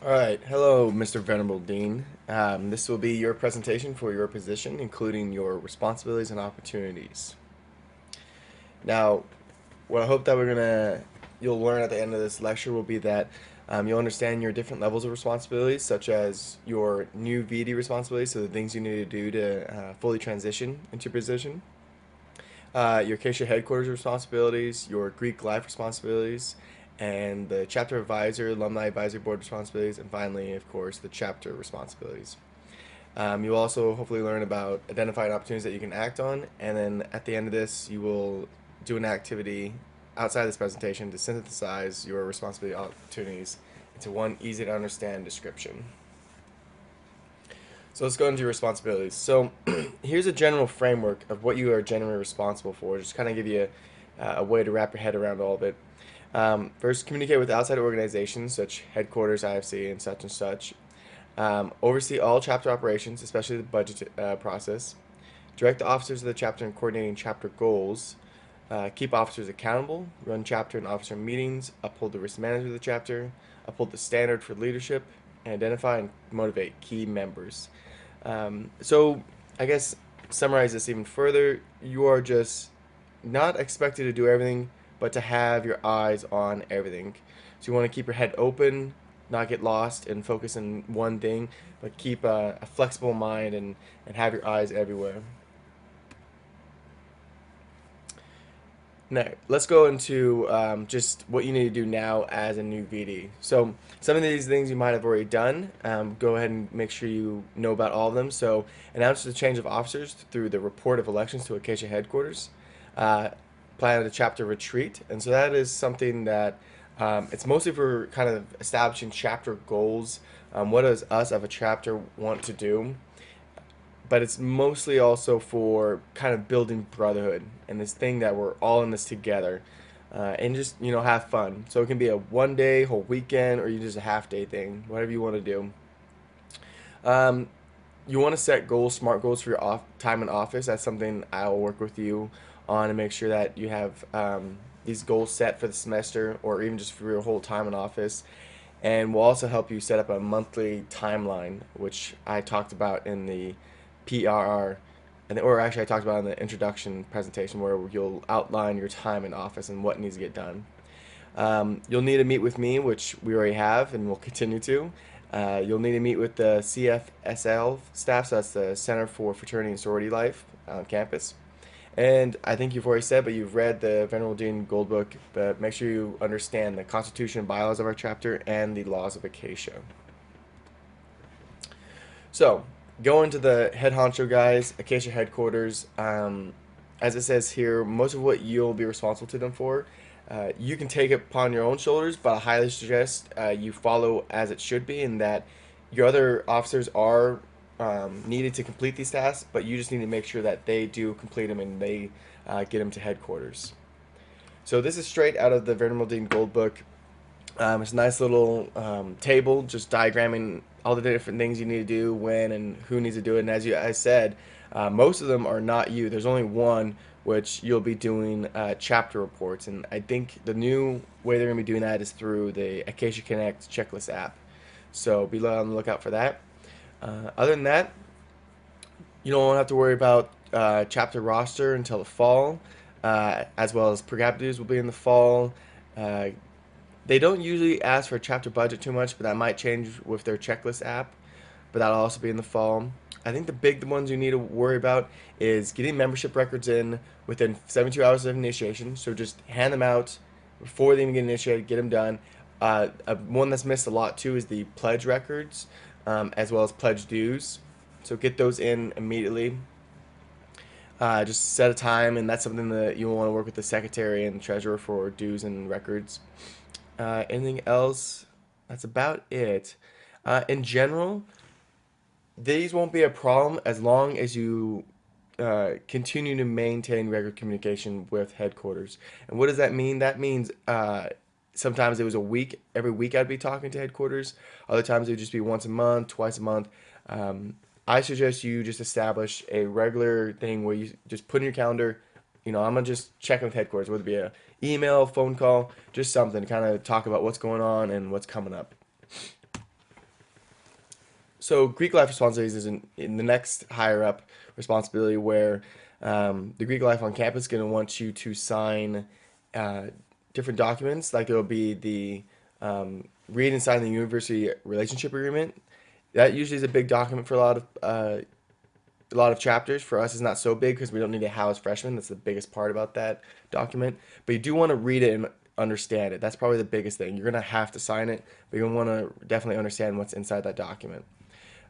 Alright, hello Mr. Venerable Dean. This will be your presentation for your position, including your responsibilities and opportunities. Now, what I hope that you'll learn at the end of this lecture will be that you'll understand your different levels of responsibilities, such as your new VD responsibilities, so the things you need to do to fully transition into your position, your Acacia headquarters responsibilities, your Greek life responsibilities, and the chapter advisor, alumni advisory board responsibilities, and finally, of course, the chapter responsibilities. You'll also hopefully learn about identifying opportunities that you can act on, and then at the end of this, you will do an activity outside this presentation to synthesize your responsibility opportunities into one easy to understand description. So let's go into your responsibilities. So here's a general framework of what you are generally responsible for. Just kind of give you a way to wrap your head around all of it. First, communicate with outside organizations such headquarters, IFC, and such. Oversee all chapter operations, especially the budget process. Direct the officers of the chapter in coordinating chapter goals. Keep officers accountable. Run chapter and officer meetings. Uphold the risk management of the chapter. Uphold the standard for leadership. And identify and motivate key members. So I guess summarize this even further. You are just not expected to do everything, but to have your eyes on everything. So you want to keep your head open, not get lost, and focus on one thing, but keep a flexible mind and have your eyes everywhere. Now, let's go into just what you need to do now as a new VD. So some of these things you might have already done. Go ahead and make sure you know about all of them. So announce the change of officers through the report of elections to Acacia headquarters. Plan a chapter retreat. And so that is something that it's mostly for kind of establishing chapter goals. What does us of a chapter want to do? But it's mostly also for kind of building brotherhood and this thing that we're all in this together, and just have fun. So it can be a 1 day, whole weekend, or you just a half day thing, whatever you want to do. Um, you want to set goals, smart goals for your time in office. That's something I'll work with you on to make sure that you have these goals set for the semester or even just for your whole time in office. And we'll also help you set up a monthly timeline, which I talked about in the PRR, or actually I talked about in the introduction presentation where you'll outline your time in office and what needs to get done. You'll need to meet with me, which we already have and will continue to. You'll need to meet with the CFSL staff, so that's the Center for Fraternity and Sorority Life on campus. And I think you've already said, but you've read the Venerable Dean Gold Book, but make sure you understand the Constitution and bylaws of our chapter and the laws of Acacia. So, going to the head honcho guys, Acacia headquarters. As it says here, most of what you'll be responsible to them for, you can take it upon your own shoulders, but I highly suggest you follow as it should be, and that your other officers are needed to complete these tasks, but you just need to make sure that they do complete them and they get them to headquarters. So this is straight out of the Venerable Dean Gold Book. It's a nice little table, just diagramming all the different things you need to do, when and who needs to do it. And as I said, most of them are not you. There's only one which you'll be doing chapter reports. And I think the new way they're going to be doing that is through the Acacia Connect checklist app. So be on the lookout for that. Other than that, you don't have to worry about chapter roster until the fall, as well as per capita dues will be in the fall. They don't usually ask for a chapter budget too much, but that might change with their checklist app. But that'll also be in the fall. I think the big ones you need to worry about is getting membership records in within 72 hours of initiation. So just hand them out before they even get initiated, get them done. One that's missed a lot too is the pledge records, as well as pledge dues. So get those in immediately. Just set a time, and that's something that you'll want to work with the secretary and treasurer for dues and records. Anything else? That's about it. In general, these won't be a problem as long as you continue to maintain regular communication with headquarters. And what does that mean? That means sometimes it was a week, every week I'd be talking to headquarters. Other times it would just be once a month, twice a month. I suggest you just establish a regular thing where you just put in your calendar, I'm gonna just check in with headquarters, whether it be a email, phone call, just something to kind of talk about what's going on and what's coming up. So Greek life responsibilities is in the next higher up responsibility where the Greek life on campus is going to want you to sign uh, different documents. Like there will be the read and sign the university relationship agreement. That usually is a big document for a lot of chapters. For us, it's not so big because we don't need to house freshmen. That's the biggest part about that document. But you do want to read it and understand it. That's probably the biggest thing. You're going to have to sign it, but you're going to want to definitely understand what's inside that document.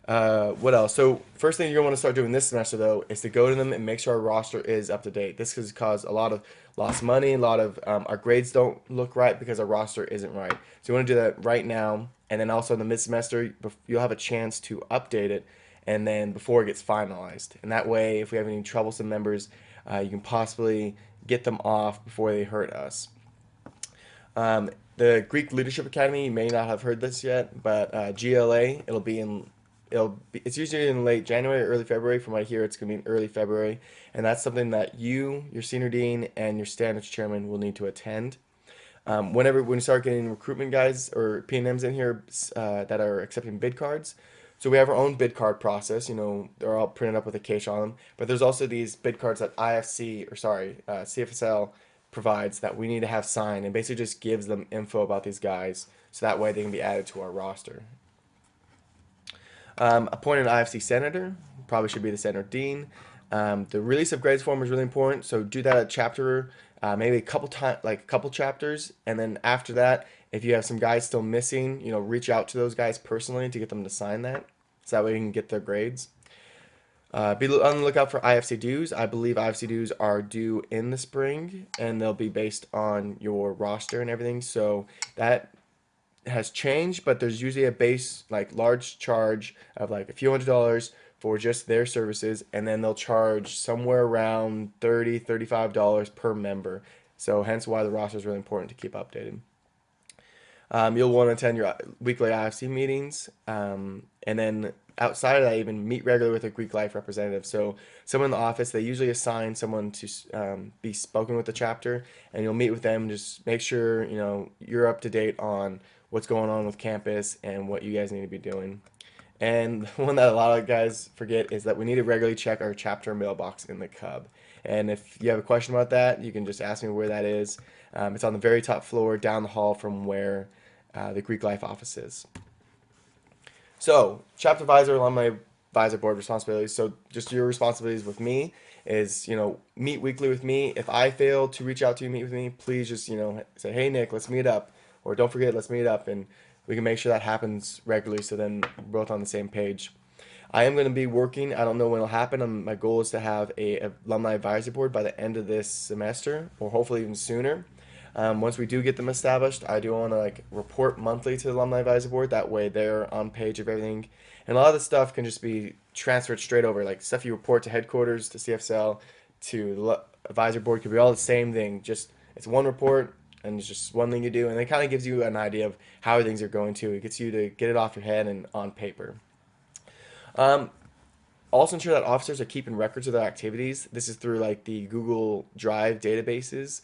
What else? So first thing you're gonna want to start doing this semester though is to go to them and make sure our roster is up to date. This has caused a lot of lost money, a lot of our grades don't look right because our roster isn't right. So you want to do that right now, and then also in the mid semester you'll have a chance to update it, and then before it gets finalized. And that way, if we have any troublesome members, you can possibly get them off before they hurt us. The Greek Leadership Academy, you may not have heard this yet, but GLA, it's usually in late January or early February. From what I hear, it's going to be in early February, and that's something that you, your senior dean, and your standards chairman will need to attend. When you start getting recruitment guys or P&Ms in here that are accepting bid cards, so we have our own bid card process. You know, they're all printed up with a case on them, but there's also these bid cards that CFSL provides that we need to have signed, and basically just gives them info about these guys, so that way they can be added to our roster. Appoint an IFC senator, probably should be the senator dean. The release of grades form is really important, so do that at chapter, maybe a couple times, like a couple chapters, and then after that, if you have some guys still missing, you know, reach out to those guys personally to get them to sign that, so that way you can get their grades. Be on the lookout for IFC dues. I believe IFC dues are due in the spring, and they'll be based on your roster and everything. So that has changed, but there's usually a base like large charge of like a few $100s for just their services, and then they'll charge somewhere around $35 per member. So hence why the roster is really important to keep updated. You'll want to attend your weekly IFC meetings, and then outside of that, even meet regularly with a Greek life representative. So someone in the office, they usually assign someone to be spoken with the chapter, and you'll meet with them. Just make sure you know you're up to date on what's going on with campus and what you guys need to be doing. And one that a lot of guys forget is that we need to regularly check our chapter mailbox in the Cub. And if you have a question about that, you can just ask me where that is. It's on the very top floor down the hall from where the Greek Life office is. So, chapter advisor, alumni advisor board responsibilities. So, just your responsibilities with me is, you know, meet weekly with me. If I fail to reach out to you, meet with me, please just, you know, say, hey, Nick, let's meet up. Or don't forget, let's meet up. And we can make sure that happens regularly so then we're both on the same page. I am going to be working. I don't know when it'll happen. My goal is to have a alumni advisory board by the end of this semester, or hopefully even sooner. Once we do get them established, I do want to like report monthly to the alumni advisory board. That way, they're on page of everything, and a lot of the stuff can just be transferred straight over. Like stuff you report to headquarters, to CFSL, to the advisory board could be all the same thing. Just it's one report, and it's just one thing you do, and it kind of gives you an idea of how things are going to. It gets you to get it off your head and on paper. Um, Also ensure that officers are keeping records of their activities. This is through like the Google Drive databases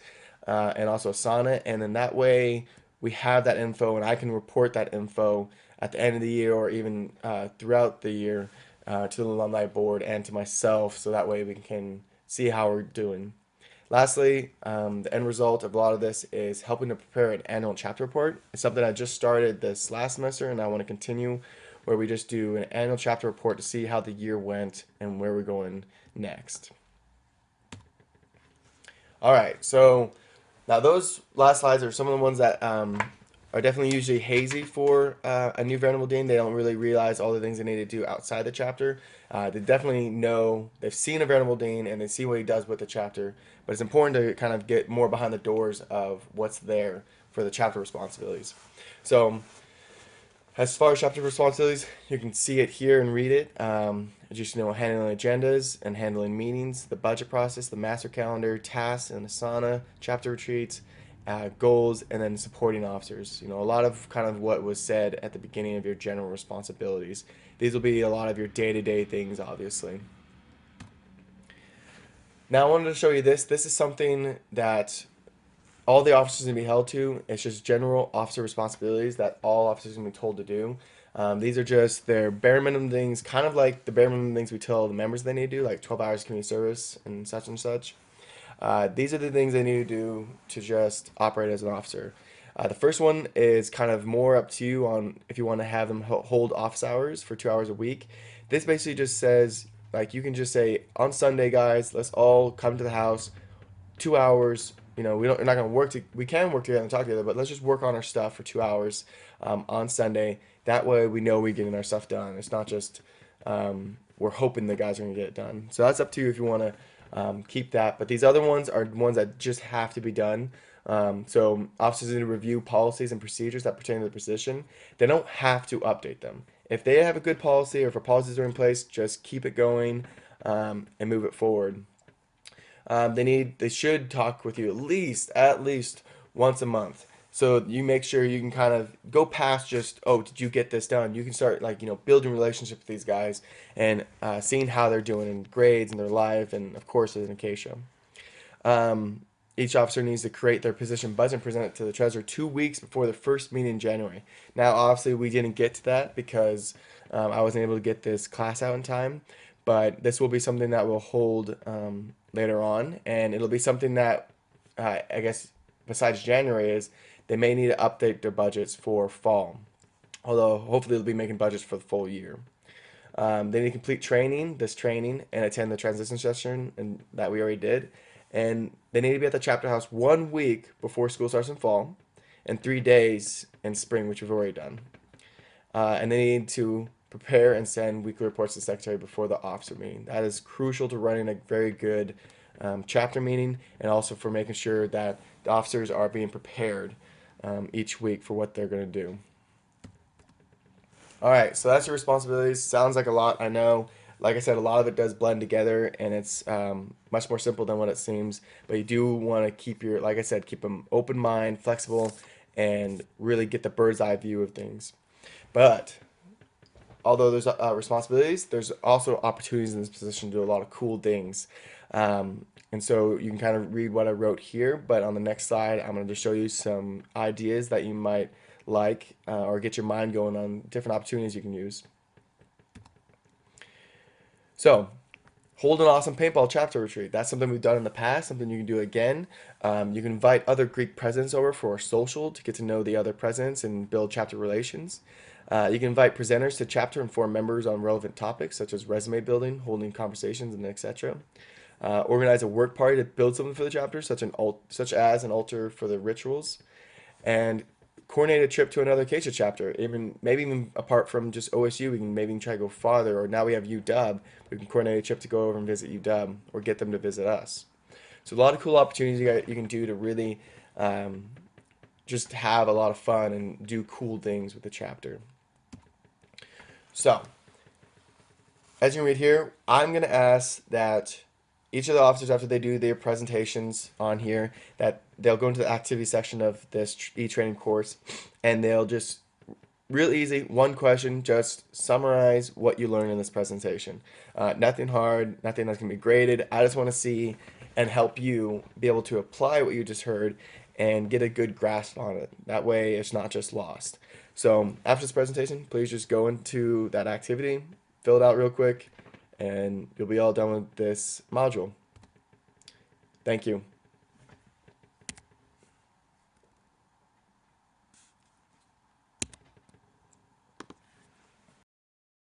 and also Asana, and then that way we have that info, and I can report that info at the end of the year or even throughout the year to the alumni board and to myself, so that way we can see how we're doing. Lastly, the end result of a lot of this is helping to prepare an annual chapter report. It's something I just started this last semester, and I want to continue, where we just do an annual chapter report to see how the year went and where we're going next. All right, so now those last slides are some of the ones that are definitely usually hazy for a new Venerable Dean. They don't really realize all the things they need to do outside the chapter. They definitely know, they've seen a Venerable Dean and they see what he does with the chapter, but it's important to kind of get more behind the doors of what's there for the chapter responsibilities. So as far as chapter responsibilities, you can see it here and read it. Just, you know, handling agendas and handling meetings, the budget process, the master calendar, tasks and Asana, chapter retreats, goals, and then supporting officers. You know, a lot of kind of what was said at the beginning of your general responsibilities. These will be a lot of your day-to-day things, obviously. Now I wanted to show you this. This is something that all the officers are going to be held to. It's just general officer responsibilities that all officers are going to be told to do. These are just their bare minimum things, kind of like the bare minimum things we tell the members they need to do, like 12 hours community service and such and such. These are the things they need to do to just operate as an officer. The first one is kind of more up to you on if you want to have them hold office hours for 2 hours a week. This basically just says, like, you can just say, on Sunday, guys, let's all come to the house, 2 hours. We're not gonna we can work together and talk together, but let's just work on our stuff for 2 hours on Sunday. That way, we know we're getting our stuff done. It's not just we're hoping the guys are gonna get it done. So that's up to you if you want to keep that. But these other ones are ones that just have to be done. So officers need to review policies and procedures that pertain to the position. They don't have to update them. If they have a good policy or if policies are in place, just keep it going and move it forward. They should talk with you at least once a month. So you make sure you can kind of go past just, oh, did you get this done? You can start like, building relationships with these guys and seeing how they're doing in grades and their life and of course as an acacia. Each officer needs to create their position budget and present it to the treasurer 2 weeks before the first meeting in January. Now, obviously, we didn't get to that because I wasn't able to get this class out in time, but this will be something that we'll hold later on, and it'll be something that I guess besides January is they may need to update their budgets for fall, although hopefully they'll be making budgets for the full year. They need to complete this training, and attend the transition session and that we already did. And they need to be at the chapter house 1 week before school starts in fall, and 3 days in spring, which we've already done. And they need to prepare and send weekly reports to the secretary before the officer meeting. That is crucial to running a very good chapter meeting, and also for making sure that the officers are being prepared each week for what they're going to do. All right, so that's your responsibilities. Sounds like a lot, I know. Like I said, a lot of it does blend together, and it's much more simple than what it seems. But you do want to like I said, keep an open mind, flexible, and really get the bird's eye view of things. But although there's responsibilities, there's also opportunities in this position to do a lot of cool things. And so you can kind of read what I wrote here, but on the next slide, I'm going to just show you some ideas that you might like or get your mind going on different opportunities you can use. So, hold an awesome paintball chapter retreat. That's something we've done in the past, something you can do again. You can invite other Greek presidents over for a social to get to know the other presidents and build chapter relations. You can invite presenters to chapter and form members on relevant topics such as resume building, holding conversations, and etc. Organize a work party to build something for the chapter, such as an altar for the rituals, and coordinate a trip to another Acacia chapter. Maybe even apart from just OSU, we can maybe try to go farther. Or now we have UW, we can coordinate a trip to go over and visit UW, or get them to visit us. So a lot of cool opportunities you can do to really just have a lot of fun and do cool things with the chapter. So, as you can read here, I'm going to ask that each of the officers, after they do their presentations on here, that they'll go into the activity section of this e-training course, and they'll just, real easy, one question, just summarize what you learned in this presentation. Nothing hard, nothing that can be graded. I just want to see and help you be able to apply what you just heard and get a good grasp on it. That way it's not just lost. So after this presentation, please just go into that activity, fill it out real quick, and you'll be all done with this module. Thank you.